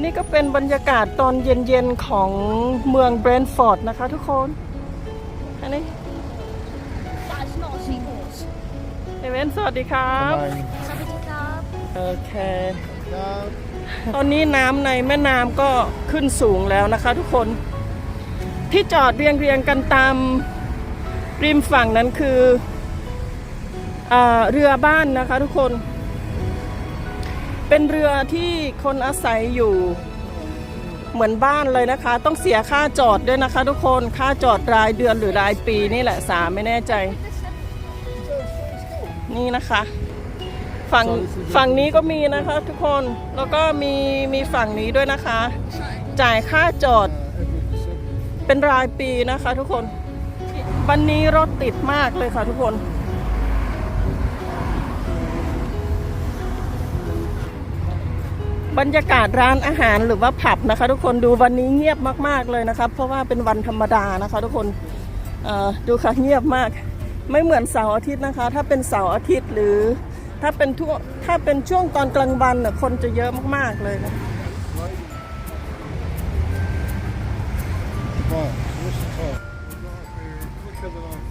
นี่ก็เป็นบรรยากาศตอนเย็นๆของเมืองเบรนท์ฟอร์ดนะคะทุกคนอันนี้เอเวนสวัสดีครับสวัสดีครับโอเคตอนนี้น้ำในแม่น้ำก็ขึ้นสูงแล้วนะคะทุกคนที่จอดเรียงกันตามริมฝั่งนั้นคือเรือบ้านนะคะทุกคนเป็นเรือที่คนอาศัยอยู่เหมือนบ้านเลยนะคะต้องเสียค่าจอดด้วยนะคะทุกคนค่าจอดรายเดือนหรือรายปีนี่แหละสาไม่แน่ใจนี่นะคะฝั่งนี้ก็มีนะคะทุกคนแล้วก็มีฝั่งนี้ด้วยนะคะจ่ายค่าจอดเป็นรายปีนะคะทุกคนวันนี้รถติดมากเลยค่ะทุกคนบรรยากาศร้านอาหารหรือว่าผับนะคะทุกคนดูวันนี้เงียบมากๆเลยนะครับเพราะว่าเป็นวันธรรมดานะคะทุกคนดูค่ะเงียบมากไม่เหมือนเสาร์อาทิตย์นะคะถ้าเป็นเสาร์อาทิตย์หรือถ้าเป็นช่วงตอนกลางวันน่ะคนจะเยอะมากๆเลยนะ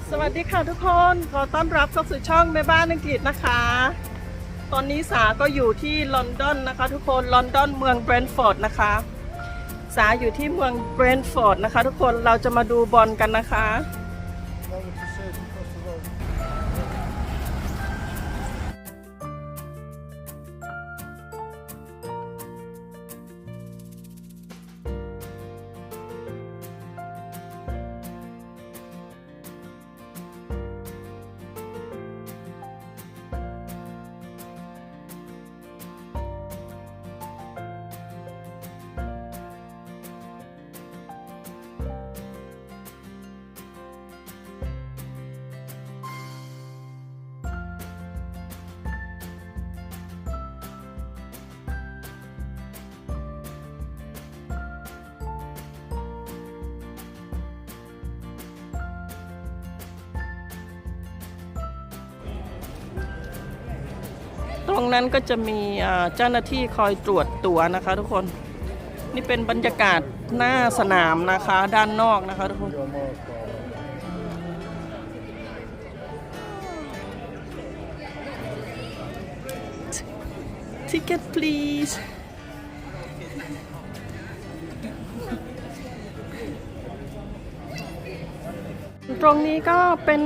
สวัสดีค่ะทุกคนขอต้อนรับเข้าสู่ช่องแม่บ้านอังกฤษนะคะตอนนี้สาก็อยู่ที่ลอนดอนนะคะทุกคนลอนดอนเมืองเบรนท์ฟอร์ดนะคะสาอยู่ที่เมืองเบรนท์ฟอร์ดนะคะทุกคนเราจะมาดูบอลกันนะคะตรงนั้นก็จะมีเจ้าหน้าที่คอยตรวจตั๋วนะคะทุกคนนี่เป็นบรรยากาศหน้าสนามนะคะด้านนอกนะคะทุกคน Ticket please ตรงนี้ก็เป็น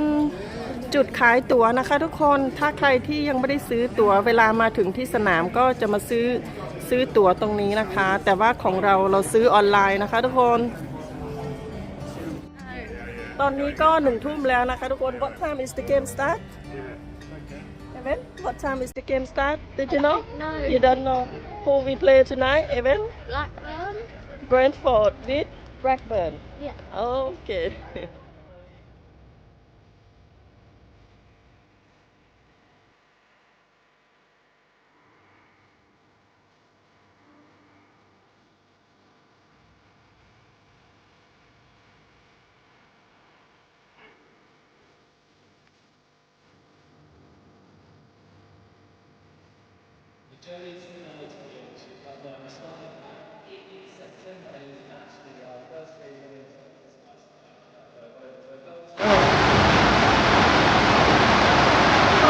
จุดขายตั๋วนะคะทุกคนถ้าใครที่ยังไม่ได้ซื้อตั๋วเวลามาถึงที่สนามก็จะมาซื้อตั๋วตรงนี้นะคะแต่ว่าของเราซื้อออนไลน์นะคะทุกคนตอนนี้ก็1 ทุ่มแล้วนะคะทุกคน What time is the game start? Evan What time is the game start? Did you know? No. You don't know who we play tonight, Evan? Blackburn. Brentford with Blackburn. Yeah. Okay.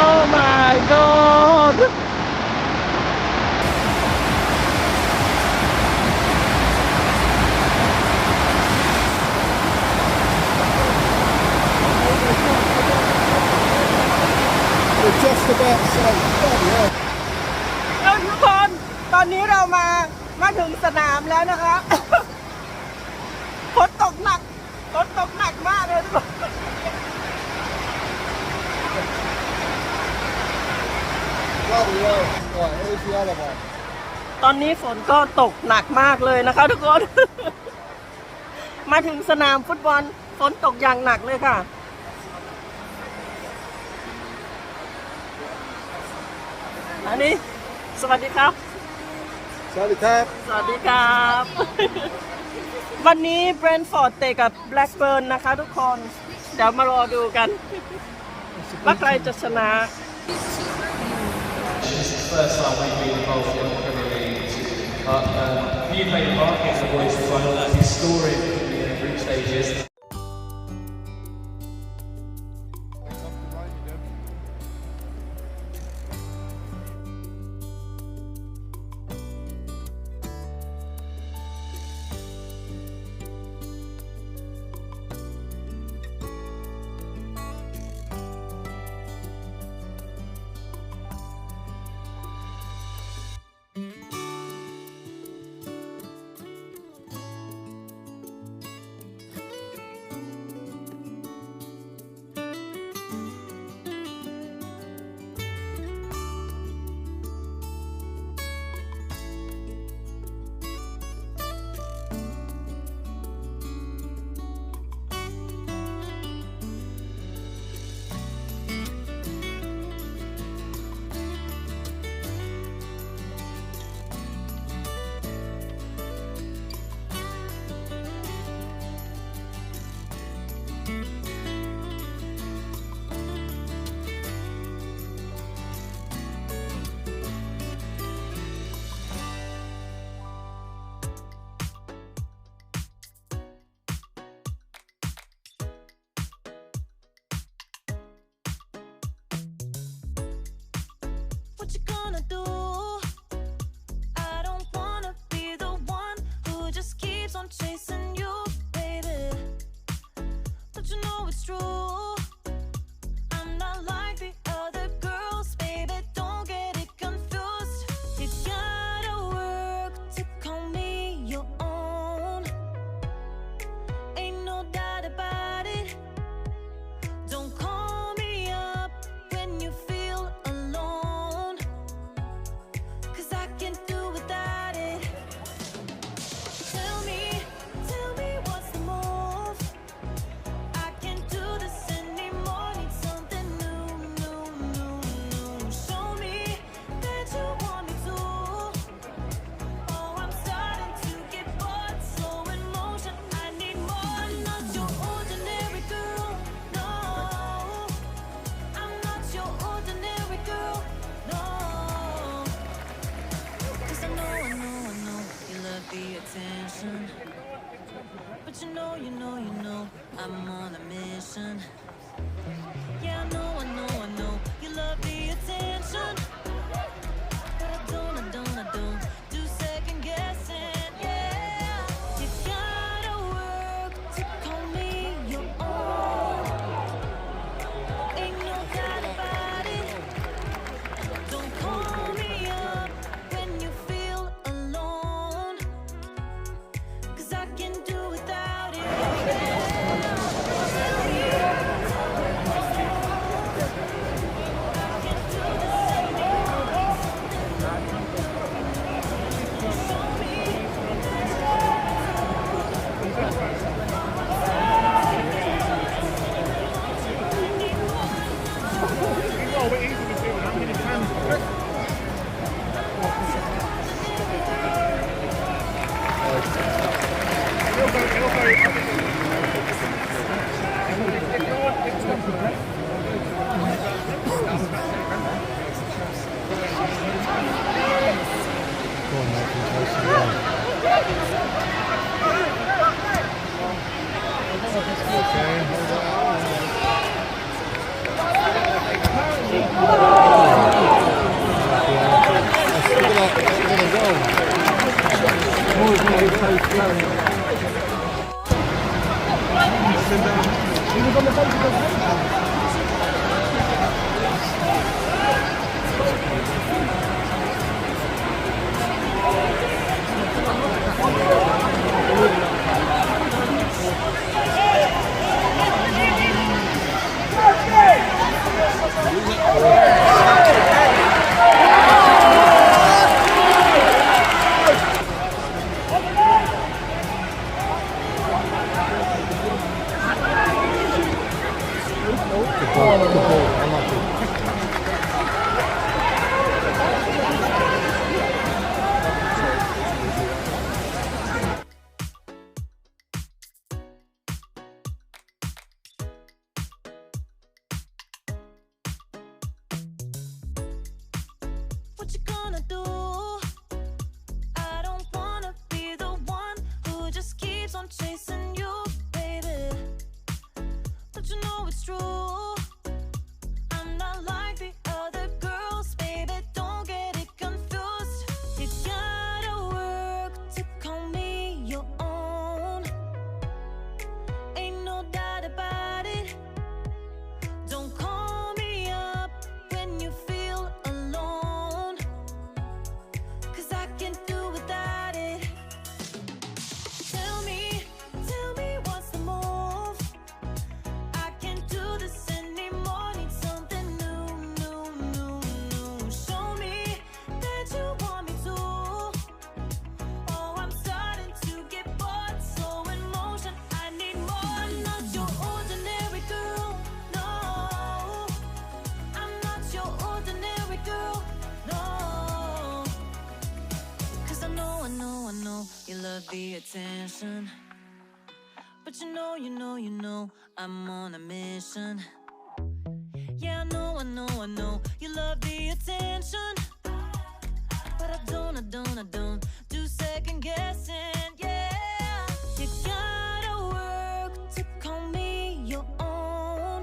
Oh my God! We're just about to say, bloody hell. ทุกคนตอนนี้เรามาถึงสนามแล้วนะคะ ฝนตกหนักมากเลยทุกคน Bloody hell. Right, here's the other one. ตอนนี้ฝนก็ตกหนักมากเลยนะคะทุกคน มาถึงสนามฟุตบอลฝนตกอย่างหนักเลยค่ะอันนี้สวัสดีครับ สวัสดีครับ สวัสดีครับ วันนี้เบรนท์ฟอร์ดเตะกับแบล็กเบิร์นนะคะทุกคนเดี๋ยวมารอดูกันว่าใครจะชนะ This is the first time we've been involved in the Premier League. This is But he played a part in the boys' final as he's scoring in the group stages. What you gonna do? I don't wanna be the one who just keeps on chasing you, baby. Don't you know it's true? I'm not like the other girls, baby. Don't get it confused. You gotta work to call me your own. Ain't no doubt about it. Don't call me up when you feel alone, 'cause I can't do without it. Tell me what's the move? I can't do this anymore. Need something new. Show me that you want me to. Oh, I'm starting to get bored, so in motion. I need more. Not your ordinary girl, no. I'm not your ordinary girl, no. 'Cause I know you love the attention, but you know I'm on a mission. Yeah, I know you love the attention, but I don't do second guessing. Yeah, you gotta work to call me your own. Ain't no doubt about it. Don't call me up when you feel alone, 'cause I can do without it. attention. But you know, I'm on a mission. Yeah, I know, you love the attention. But I don't do second guessing, yeah. You gotta work to call me your own.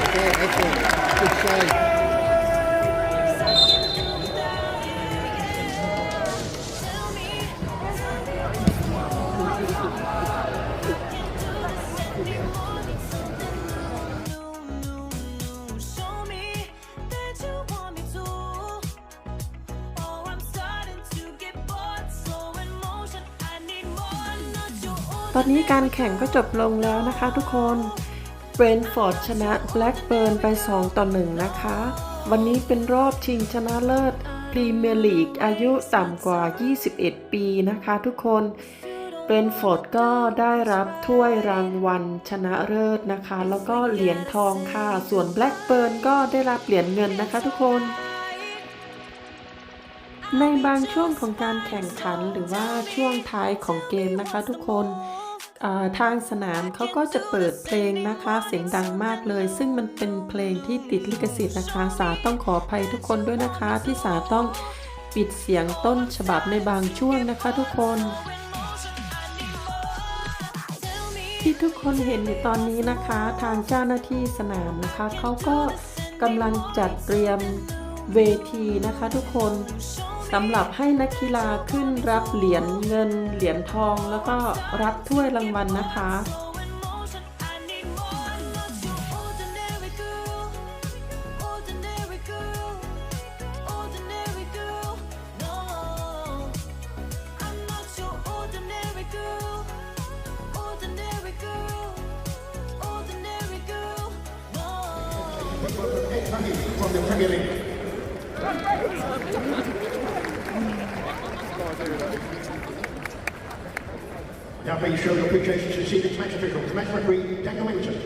Okay, excellent. Good save. Show me that you want me to. Oh, I'm starting to get bored. Slow in motion, I need more. Not your ตอนนี้การแข่งก็จบลงแล้วนะคะทุกคน Brentford ชนะ Blackburn ไป2-1นะคะ วันนี้เป็นรอบชิงชนะเลิศพรีเมียร์ลีกอายุต่ำกว่า21ปีนะคะทุกคนBrentford ก็ได้รับถ้วยรางวัลชนะเลิศนะคะแล้วก็เหรียญทองค่ะส่วน Blackburn ก็ได้รับเหรียญเงินนะคะทุกคนในบางช่วงของการแข่งขันหรือว่าช่วงท้ายของเกมนะคะทุกคนทางสนามเขาก็จะเปิดเพลงนะคะเสียงดังมากเลยซึ่งมันเป็นเพลงที่ติดลิขสิทธิ์นะคะสาต้องขออภัยทุกคนด้วยนะคะที่สาต้องปิดเสียงต้นฉบับในบางช่วงนะคะทุกคนที่ทุกคนเห็นอยู่ตอนนี้นะคะทางเจ้าหน้าที่สนามนะคะเขาก็กำลังจัดเตรียมเวทีนะคะทุกคนสำหรับให้นักกีฬาขึ้นรับเหรียญเงินเหรียญทองแล้วก็รับถ้วยรางวัลนะคะ From the Premier League. Now please show your appreciation to the senior match officials. Match referee, Daniel Winton.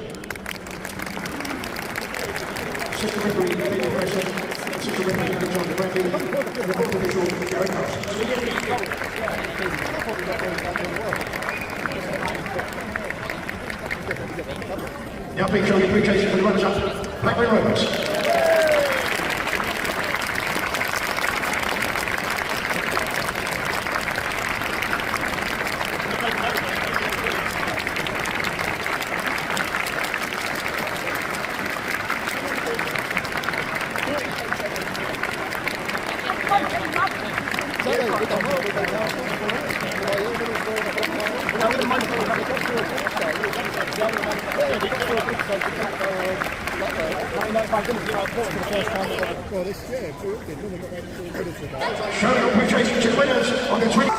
Assistant referee, Peter Preston. Assistant referee, Alexander Bradley. And the fourth official, Gary Carson. Now please show your appreciation for the runners-up, Blackburn Rovers. Show your appreciation to the winners on the 20.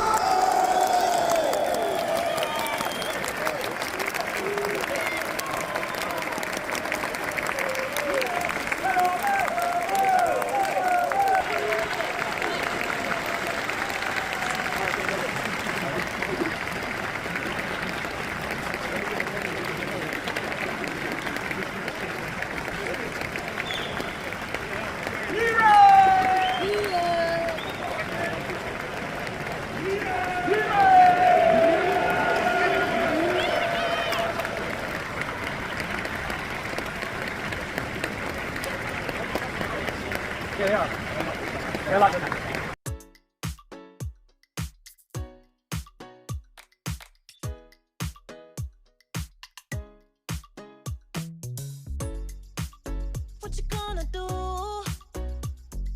What you gonna do?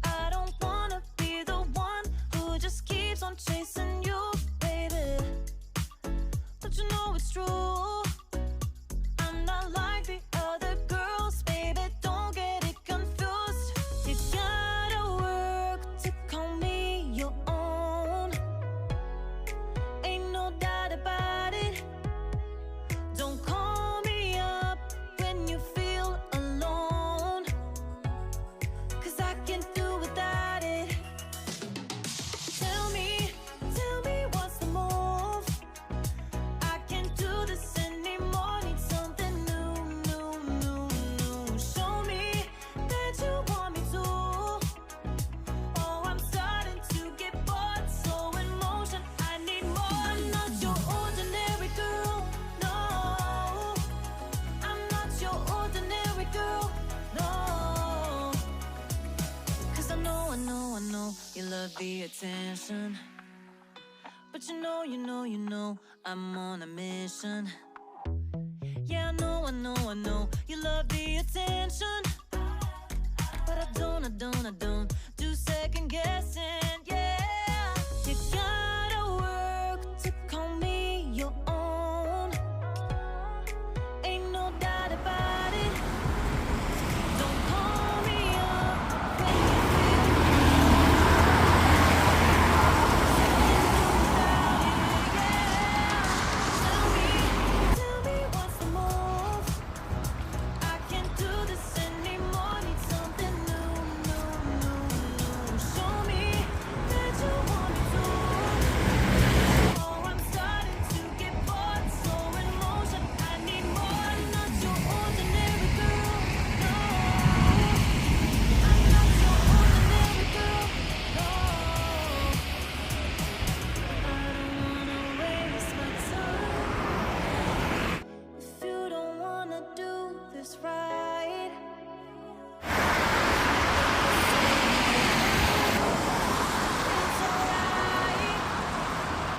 I don't wanna be the one who just keeps on chasing you, baby. Don't you know it's true? I'm not like the other girls, baby. Don't get it confused. You gotta work to call attention. But you know, I'm on a mission. Yeah, I know, you love the attention. But I don't do second guessing, yeah. You gotta work to call me your own. Ain't no doubt about it. Don't call me up when you Tell me what's the move? I can't do this anymore. Need something new. Show me that you want me to. Oh, I'm starting to get bored. So in motion, I need more. Not your ordinary girl. No, I'm not your ordinary girl. No, I don't wanna waste my time. If you don't wanna do this right.